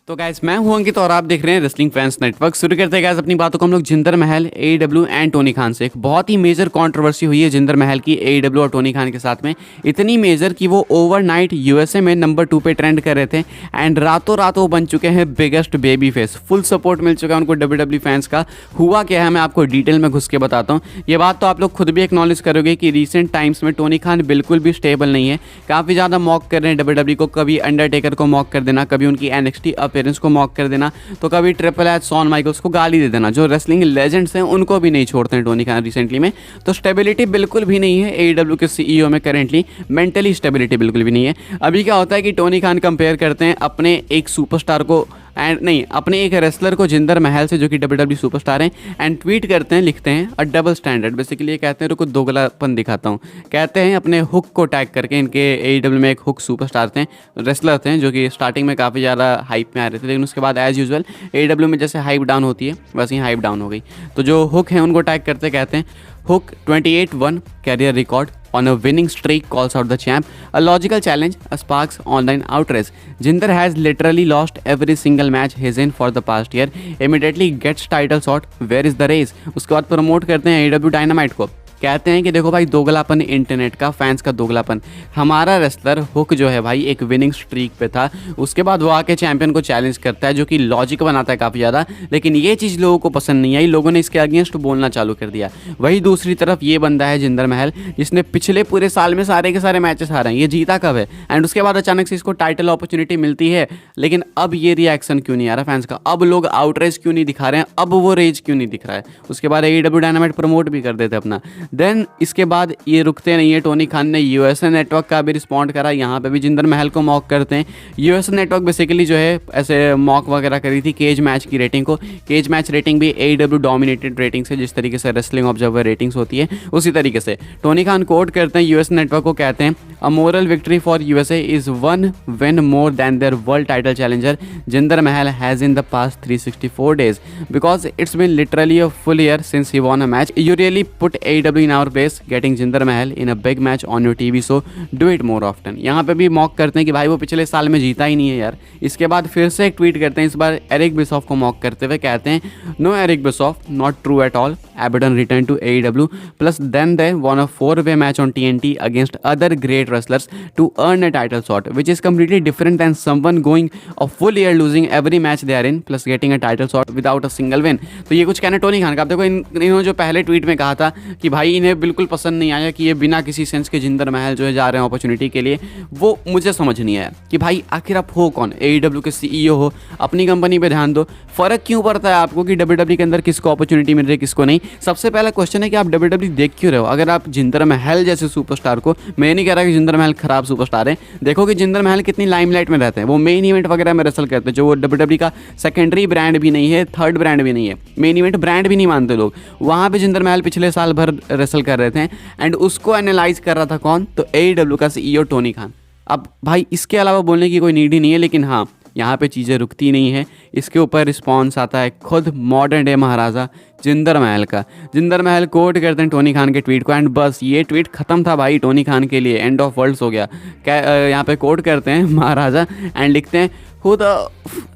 तो गाइस मैं हूं अंकित और आप देख रहे हैं रेसलिंग फैंस नेटवर्क। शुरू करते हैं गाइस अपनी बातों को हम लोग जिंदर महल, एईडब्ल्यू एंड टोनी खान से। एक बहुत ही मेजर कंट्रोवर्सी हुई है जिंदर महल की एईडब्ल्यू और टोनी खान के साथ में। इतनी मेजर कि वो ओवरनाइट यूएसए में नंबर 2 पे ट्रेंड कर रहे थे एंड रातों रात वो बन चुके हैं biggest baby face. Full support मिल चुका है उनको डब्ल्यूडब्ल्यू फैंस का। हुआ क्या है मैं आपको डिटेल में घुस के बताता हूँ। ये बात तो आप लोग खुद भी एक्नॉलेज करोगे कि रिसेंट टाइम्स में टोनी खान बिल्कुल भी स्टेबल नहीं है। काफ़ी ज़्यादा मॉक कर रहे हैं डब्ल्यूडब्ल्यू को। कभी अंडरटेकर को मॉक कर देना, कभी उनकी एनएक्सटी अपीयरेंस को मॉक कर देना, तो कभी ट्रिपल एच शॉन माइकल्स को गाली दे देना। जो रेसलिंग लेजेंड्स हैं उनको भी नहीं छोड़ते हैं टोनी खान रिसेंटली में। तो स्टेबिलिटी बिल्कुल भी नहीं है एईडब्ल्यू के सीईओ में करेंटली। मेंटली स्टेबिलिटी बिल्कुल भी नहीं है। अभी क्या होता है कि टोनी खान कंपेयर करते हैं अपने एक सुपरस्टार को एंड नहीं अपने एक रेसलर को जिंदर महल से, जो कि डब्ल्यूडब्ल्यू सुपरस्टार हैं, एंड ट्वीट करते हैं, लिखते हैं अ डबल स्टैंडर्ड। बेसिकली ये कहते हैं रुको दोगलापन दिखाता हूँ। कहते हैं अपने हुक को टैग करके, इनके एईडब्ल्यू में एक हुक सुपरस्टार थे, रेसलर थे, जो कि स्टार्टिंग में काफ़ी ज़्यादा हाइप में आ रहे थे, लेकिन उसके बाद एज यूजुअल एईडब्ल्यू में जैसे हाइप डाउन होती है वैसे ही हाइप डाउन हो गई। तो जो हुक हैं उनको टैग करते कहते हैं hook 28-1 career record on a winning streak calls out the champ, a logical challenge, a sparks online outrage. Jinder has literally lost every single match he's in for the past year. Immediately gets title shot. Where is the race? उसके बाद promote करते हैं AEW dynamite को। कहते हैं कि देखो भाई दोगलापन, इंटरनेट का, फैंस का दोगलापन। हमारा रेसलर हुक जो है भाई एक विनिंग स्ट्रीक पे था, उसके बाद वो आके चैंपियन को चैलेंज करता है, जो कि लॉजिक बनाता है काफ़ी ज़्यादा, लेकिन ये चीज़ लोगों को पसंद नहीं आई। लोगों ने इसके अगेंस्ट बोलना चालू कर दिया। वही दूसरी तरफ ये बंदा है जिंदर महल, जिसने पिछले पूरे साल में सारे के सारे मैचेस हारे हैं। ये जीता कब है एंड उसके बाद अचानक से इसको टाइटल अपॉर्चुनिटी मिलती है, लेकिन अब ये रिएक्शन क्यों नहीं आ रहा फैंस का? अब लोग आउटरेज क्यों नहीं दिखा रहे हैं? अब वो रेज क्यों नहीं दिख रहा है? उसके बाद एईडब्ल्यू डायनामाइट प्रमोट भी कर देते अपना। देन इसके बाद ये रुकते नहीं है। टोनी खान ने यूएसए नेटवर्क का भी रिस्पॉन्ड करा। यहाँ पे भी जिंदर महल को मॉक करते हैं। यूएसए नेटवर्क बेसिकली जो है ऐसे मॉक वगैरह करी थी केज मैच की रेटिंग को। केज मैच रेटिंग भी एईडब्ल्यू डोमिनेटेड रेटिंग से, जिस तरीके से रेसलिंग ऑब्जर्वर रेटिंग्स होती है उसी तरीके से टोनी खान कोट करते हैं यूएसए नेटवर्क को। कहते हैं a moral victory for USA is one win more than their world title challenger Jinder Mahal has in the past 364 days because it's been literally a full year since he won a match. You really put AEW in our place getting Jinder Mahal in a big match on your TV show, do it more often. यहाँ पे भी mock करते हैं कि भाई वो पिछले साल में जीता ही नहीं है यार। इसके बाद फिर से एक ट्वीट करते हैं, इस बार एरिक बिशॉफ को मॉक करते हुए। कहते हैं no Eric Bischoff, not true at all. Abaddon returned to AEW, plus then they won a 4-way match on TNT against other great wrestlers to earn a title shot, which is completely different than someone going a full year losing every match they are in, plus getting a title shot without a single win. तो ये कुछ कहना Tony Khan का। आप देखो इन्होंने जो पहले ट्वीट में कहा था कि भाई इन्हें बिल्कुल पसंद नहीं आया कि ये बिना किसी सेंस के जिंदर महल जो है जा रहे हैं अपॉर्चुनिटी के लिए, वो मुझे समझ नहीं आया कि भाई आखिर आप हो कौन? AEW के सीईओ हो, अपनी कंपनी पे ध्यान दो। फर्क क्यों पड़ता है आपको कि डब्ल्यूडब्ल्यू के अंदर किसको अपॉर्चुनिटी मिल रही है किसको नहीं? सबसे पहला क्वेश्चन है कि आप डब्ल्यूडब्ल्यू देख क्यों रहे हो? अगर आप जिंदर महल जैसे सुपरस्टार को, मैं नहीं कह रहा कि जिंदर महल खराब सुपरस्टार है, देखो कि जिंदर महल कितनी लाइमलाइट में रहते हैं। वो मेन इवेंट वगैरह में रेसल करते हैं, जो वो डब्ल्यूडब्ल्यू का सेकेंडरी ब्रांड भी नहीं है, थर्ड ब्रांड भी नहीं है, मेन इवेंट ब्रांड भी नहीं मानते लोग। वहाँ पे जिंदर महल पिछले साल भर रेसल कर रहे थे एंड उसको एनालाइज कर रहा था कौन? तो एईडब्ल्यू का सीईओ टोनी खान। अब भाई इसके अलावा बोलने की कोई नीड ही नहीं है, लेकिन हाँ यहाँ पे चीज़ें रुकती नहीं है। इसके ऊपर रिस्पॉन्स आता है खुद मॉडर्न डे महाराजा जिंदर महल का। जिंदर महल कोट करते हैं टोनी खान के ट्वीट को एंड बस ये ट्वीट ख़त्म था भाई टोनी खान के लिए, एंड ऑफ वर्ल्ड्स हो गया। क्या यहाँ पे कोट करते हैं महाराजा एंड लिखते हैं who the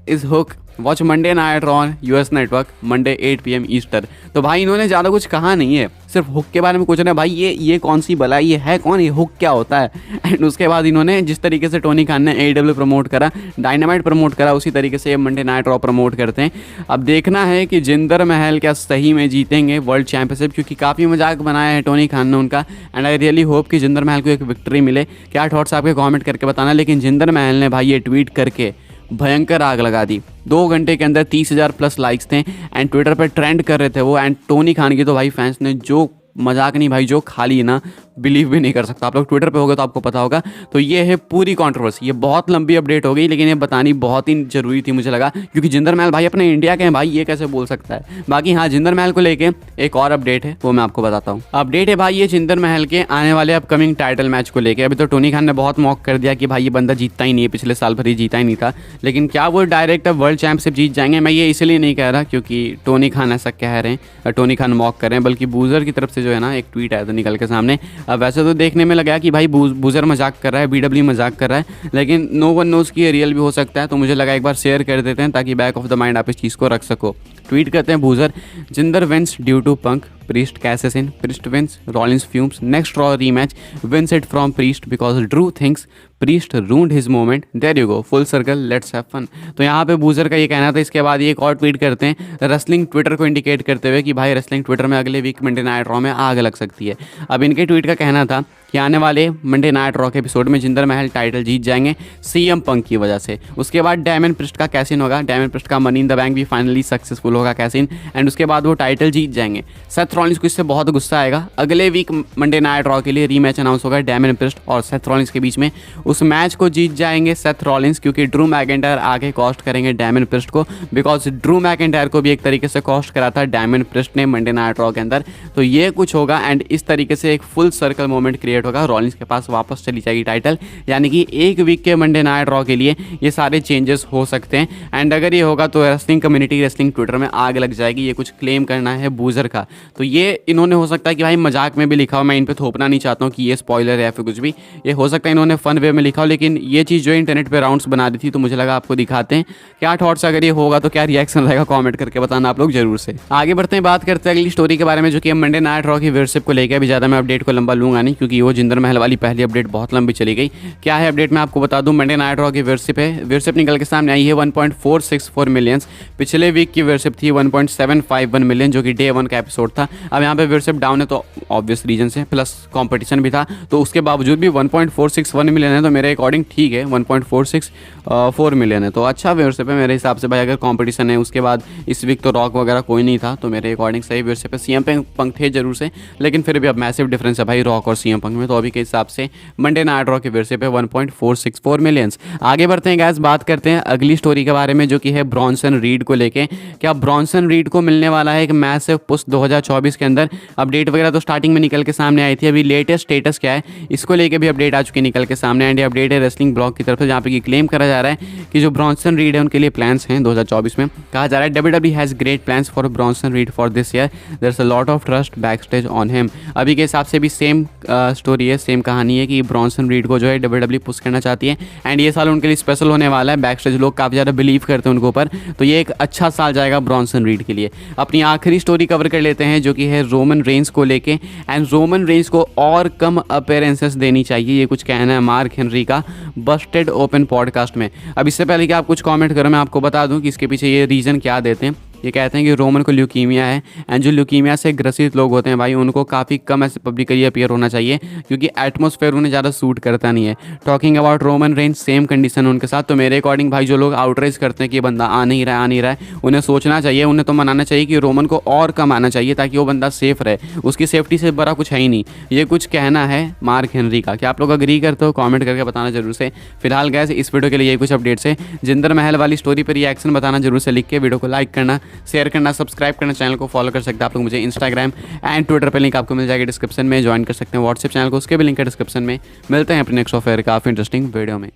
is hook, watch Monday night on US network Monday 8 PM Easter. तो भाई इन्होंने ज़्यादा कुछ कहा नहीं है, सिर्फ हुक के बारे में कुछ नहीं। भाई ये कौन सी बला, ये है कौन, ये हुक क्या होता है? एंड उसके बाद इन्होंने जिस तरीके से टोनी खान ने AEW प्रमोट करा, डायनामाइट प्रमोट करा, उसी तरीके से ये मंडे नाइट रॉ प्रमोट करते हैं। अब देखना है कि जिंदर महल क्या सही में जीतेंगे वर्ल्ड चैंपियनशिप, क्योंकि काफ़ी मजाक बनाया है टोनी खान ने उनका। एंड आई रियली होप कि जिंदर महल को एक विक्ट्री मिले। क्या थॉट्स आपके कॉमेंट करके बताना। लेकिन जिंदर महल ने भाई ये ट्वीट करके भयंकर आग लगा दी। 2 घंटे के अंदर 30,000 प्लस लाइक्स थे एंड ट्विटर पर ट्रेंड कर रहे थे वो। एंड टोनी खान की तो भाई फैंस ने जो मजाक नहीं भाई, जो खाली है ना, बिलीव भी नहीं कर सकता। आप लोग ट्विटर पे होगे तो आपको पता होगा। तो ये है पूरी कंट्रोवर्सी। ये बहुत लंबी अपडेट हो गई, लेकिन ये बतानी बहुत ही जरूरी थी मुझे लगा, क्योंकि जिंदर महल भाई अपने इंडिया के हैं भाई, ये कैसे बोल सकता है। बाकी हाँ, जिंदर महल को लेके एक और अपडेट है, वो मैं आपको बताता हूँ। अपडेट है भाई ये जिंदर महल के आने वाले अपकमिंग टाइटल मैच को लेके। अभी तो टोनी खान ने बहुत मॉक कर दिया कि भाई ये बंदा जीतता ही नहीं है, पिछले साल भर ही जीता ही नहीं था, लेकिन क्या वो डायरेक्ट अब वर्ल्ड चैंपियनशिप जीत जाएंगे? मैं ये इसलिए नहीं कह रहा क्योंकि टोनी खान ऐसा कह रहे हैं, टोनी खान मॉक कर रहे हैं, बल्कि बूजर की तरफ से जो है ना एक ट्वीट आया था निकल के सामने। अब वैसे तो देखने में लगा कि भाई बूजर मजाक कर रहा है, BW मजाक कर रहा है, लेकिन नो वन नोज कि ये रियल भी हो सकता है। तो मुझे लगा एक बार शेयर कर देते हैं ताकि बैक ऑफ द माइंड आप इस चीज़ को रख सको। ट्वीट करते हैं बूजर, Jinder Vince due to punk, Priest cashes in, Priest wins, Rollins fumes, next Raw rematch, wins it from Priest because Drew thinks Priest ruined his moment. There you go, full circle, let's have fun। तो यहाँ पे बूजर का ये कहना था। इसके बाद ये एक और ट्वीट करते हैं रेसलिंग ट्विटर को इंडिकेट करते हुए कि भाई रेसलिंग ट्विटर में अगले वीक मंडे नाइट रॉ में आग लग सकती है। अब इनके ट्वीट का कहना था कि आने वाले मंडे नाइट रॉ के एपिसोड में जिंदर महल टाइटल जीत जाएंगे CM पंक की वजह से। उसके बाद डायमंड प्रिस्ट का कैसिन होगा, डायमंड प्रिस्ट का मनी इन द बैंक भी फाइनली सक्सेसफुल होगा कैसिन, एंड उसके बाद वो टाइटल जीत जाएंगे। सेथ रॉलिंस को इससे बहुत गुस्सा आएगा। अगले वीक मंडे नाइट रॉ के लिए रीमैच अनाउंस होगा डायमंड प्रिस्ट और सेथ रॉलिंस के बीच में। उस मैच को जीत जाएंगे सेथ रॉलिंस क्योंकि ड्रू मैकिंटायर आगे कॉस्ट करेंगे डायमंड प्रिस्ट को, बिकॉज ड्रू मैकिंटायर को भी एक तरीके से कॉस्ट करा था डायमंड प्रिस्ट ने मंडे नाइट रॉ के अंदर। तो ये कुछ होगा एंड इस तरीके से एक फुल सर्कल मोमेंट क्रिएट होगा, रॉलिंस के पास वापस चली जाएगी टाइटल। यानी कि एक वीक के मंडे नाइट रॉ के लिए ये सारे चेंजेस हो सकते हैं एंड अगर ये होगा तो रेसलिंग कम्युनिटी रेसलिंग ट्विटर में आग लग जाएगी। ये कुछ क्लेम करना है बूजर का। तो ये इन्होंने हो सकता है कि भाई मजाक में भी लिखा हो, मैं इन पे थोपना नहीं चाहता हूँ कि ये स्पॉइलर है या फिर कुछ भी, ये हो सकता है इन्होंने फन वे में लिखा हो, लेकिन ये चीज़ जो इंटरनेट पे राउंड्स बना दी थी तो मुझे लगा आपको दिखाते हैं क्या थॉट्स। अगर ये होगा तो क्या रिएक्शन रहेगा कमेंट करके बताना आप लोग जरूर से। आगे बढ़ते हैं, बात करते हैं अगली स्टोरी के बारे में जो कि मंडे नाइट रॉ की व्यूअरशिप को लेकर। अभी ज़्यादा मैं अपडेट को लंबा लूंगा नहीं क्योंकि वो जिंदर महल वाली पहली अपडेट बहुत लंबी चली गई। क्या है अपडेट मैं आपको बता दूं, मंडे नाइट रॉ की व्यूअरशिप है, व्यूअरशिप निकल के सामने आई है 1.464 मिलियंस। पिछले वीक की व्यूअरशिप थी 1.751 मिलियन जो कि डे 1 का एपिसोड था। अब यहाँ पे व्यूअरशिप डाउन है तो ऑब्वियस रीजन से, प्लस कंपटीशन भी था, तो उसके बावजूद भी 1.461 मिलियन है तो मेरे अकॉर्डिंग ठीक है। 1.464 मिलियन है तो अच्छा व्यूअरशिप है मेरे हिसाब से भाई। अगर कंपटीशन है उसके बाद इस वीक तो रॉक वगैरह कोई नहीं था तो मेरे अकॉर्डिंग सही व्यूअरशिप है। CM पंक थे जरूर से, लेकिन फिर भी अब मैसिव डिफरेंस है भाई रॉक और CM पंक में, तो अभी के हिसाब से मंडे नाइट रॉ की व्यूअरशिप है 1.464 मिलियंस। आगे बढ़ते हैं गाइस, बात करते हैं अगली स्टोरी के बारे में जो कि है ब्रॉन्सन रीड को लेके। क्या ब्रॉन्सन रीड को मिलने वाला है एक मैसिव पुश 2024 के अंदर? अपडेट वगैरह तो स्टार्टिंग में निकल के सामने आई थी, अभी लेटेस्ट स्टेटस क्या है इसको लेके भी अपडेट आ चुकी है निकल के सामने। एंड ये अपडेट है रेसलिंग ब्लॉग की तरफ से जहाँ पे क्लेम करा जा रहा है कि जो ब्रॉन्सन रीड है उनके लिए प्लान्स हैं 2024 में। कहा जा रहा है WWE has great plans for Bronson Reed for this year, there is a lot of trust backstage on him. अभी के हिसाब से भी सेम स्टोरी है, सेम कहानी है कि ब्रॉन्सन रीड को जो है WWE पुश करना चाहती है एंड ये साल उनके लिए स्पेशल होने वाला है। बैक स्टेज लोग काफ़ी ज़्यादा बिलीव करते हैं उनके ऊपर, तो ये एक अच्छा साल जाएगा ब्रॉन्सन रीड के लिए। अपनी आखिरी स्टोरी कवर कर लेते हैं जो कि है रोमन रेंस को लेके। एंड रोमन रेंस को और कम अपीयरेंसेस देनी चाहिए, ये कुछ कहना है मार्क हेनरी का बस्टेड ओपन पॉडकास्ट में। अब इससे पहले कि आप कुछ कमेंट करो मैं आपको बता दूं कि इसके पीछे ये रीज़न क्या देते हैं। ये कहते हैं कि रोमन को ल्यूकीमिया है एंड जो ल्यूकीमिया से ग्रसित लोग होते हैं भाई उनको काफ़ी कम ऐसे पब्लिकली अपीयर होना चाहिए क्योंकि एटमॉस्फेयर उन्हें ज़्यादा सूट करता नहीं है। Talking about Roman Reigns same condition उनके साथ। तो मेरे अकॉर्डिंग भाई जो लोग आउटरीच करते हैं कि ये बंदा आ नहीं रहा है, उन्हें सोचना चाहिए, उन्हें तो मनाना चाहिए कि रोमन को और कम आना चाहिए ताकि वो बंदा सेफ रहे। उसकी सेफ्टी से बड़ा कुछ है ही नहीं। ये कुछ कहना है मार्क हेनरी का। क्या आप लोग अग्री करते हो? कॉमेंट करके बताना जरूर से। फिलहाल गैस इस वीडियो के लिए ये कुछ अपडेट्स है। जिंदर महल वाली स्टोरी पर रिएक्शन बताना जरूर से लिख के वीडियो को लाइक करना, शेयर करना, सब्सक्राइब करना, चैनल को फॉलो कर सकते हैं आप लोग मुझे इंस्टाग्राम एंड ट्विटर पे, लिंक आपको मिल जाएगी डिस्क्रिप्शन में। ज्वाइन कर सकते हैं व्हाट्सएप चैनल को, उसके भी लिंक है डिस्क्रिप्शन में। मिलते हैं अपने नेक्स्ट ऑफेयर काफ़ी इंटरेस्टिंग वीडियो में।